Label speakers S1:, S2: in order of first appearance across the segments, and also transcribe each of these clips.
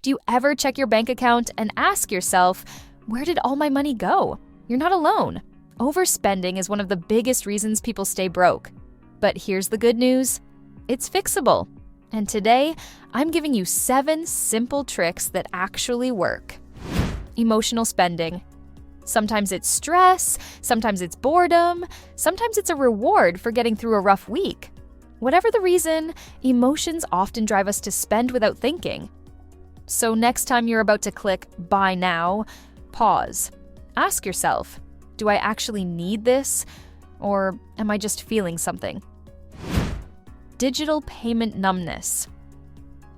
S1: Do you ever check your bank account and ask yourself, where did all my money go? You're not alone. Overspending is one of the biggest reasons people stay broke. But here's the good news. It's fixable. And today, I'm giving you 7 simple tricks that actually work. Emotional spending. Sometimes it's stress, sometimes it's boredom, sometimes it's a reward for getting through a rough week. Whatever the reason, emotions often drive us to spend without thinking. So next time you're about to click buy now, pause. Ask yourself, do I actually need this? Or am I just feeling something? Digital payment numbness.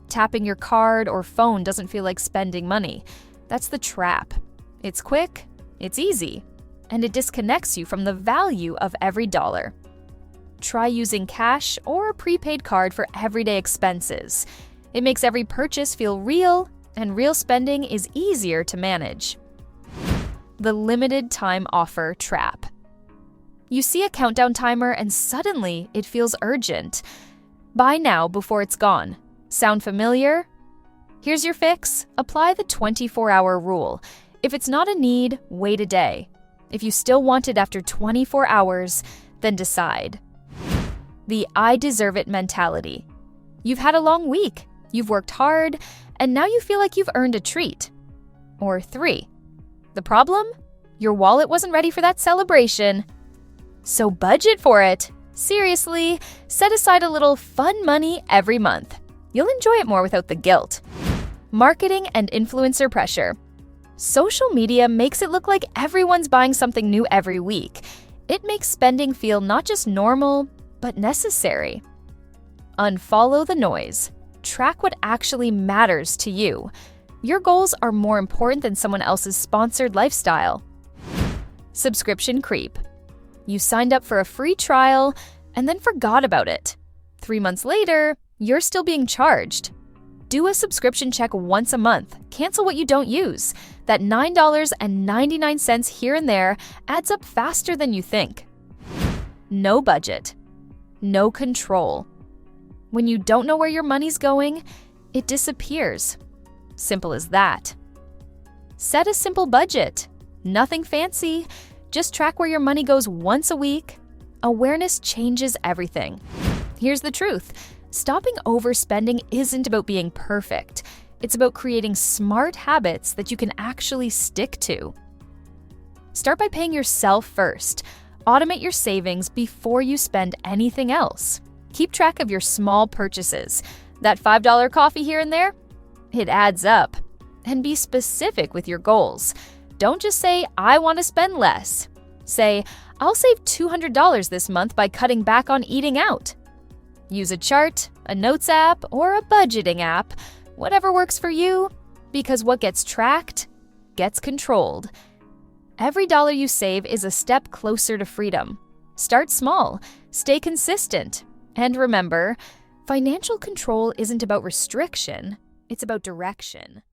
S1: Tapping your card or phone doesn't feel like spending money. That's the trap. It's quick, it's easy, and it disconnects you from the value of every dollar. Try using cash or a prepaid card for everyday expenses. It makes every purchase feel real, and real spending is easier to manage. The limited time offer trap. You see a countdown timer and suddenly it feels urgent. Buy now before it's gone. Sound familiar? Here's your fix. Apply the 24-hour rule. If it's not a need, wait a day. If you still want it after 24 hours, then decide. The I deserve it mentality. You've had a long week, you've worked hard, and now you feel like you've earned a treat. Or 3. The problem? Your wallet wasn't ready for that celebration. So budget for it. Seriously, set aside a little fun money every month. You'll enjoy it more without the guilt. Marketing and influencer pressure. Social media makes it look like everyone's buying something new every week. It makes spending feel not just normal, but necessary. Unfollow the noise. Track what actually matters to you. Your goals are more important than someone else's sponsored lifestyle. Subscription creep. You signed up for a free trial and then forgot about it. 3 months later, you're still being charged. Do a subscription check once a month. Cancel what you don't use. That $9.99 here and there adds up faster than you think. No budget. No control. When you don't know where your money's going, it disappears. Simple as that. Set a simple budget. Nothing fancy. Just track where your money goes once a week. Awareness changes everything. Here's the truth. Stopping overspending isn't about being perfect. It's about creating smart habits that you can actually stick to. Start by paying yourself first. Automate your savings before you spend anything else. Keep track of your small purchases. That $5 coffee here and there? It adds up. And be specific with your goals. Don't just say, I want to spend less. Say, I'll save $200 this month by cutting back on eating out. Use a chart, a notes app, or a budgeting app, whatever works for you, because what gets tracked gets controlled. Every dollar you save is a step closer to freedom. Start small, stay consistent, and remember, financial control isn't about restriction, it's about direction.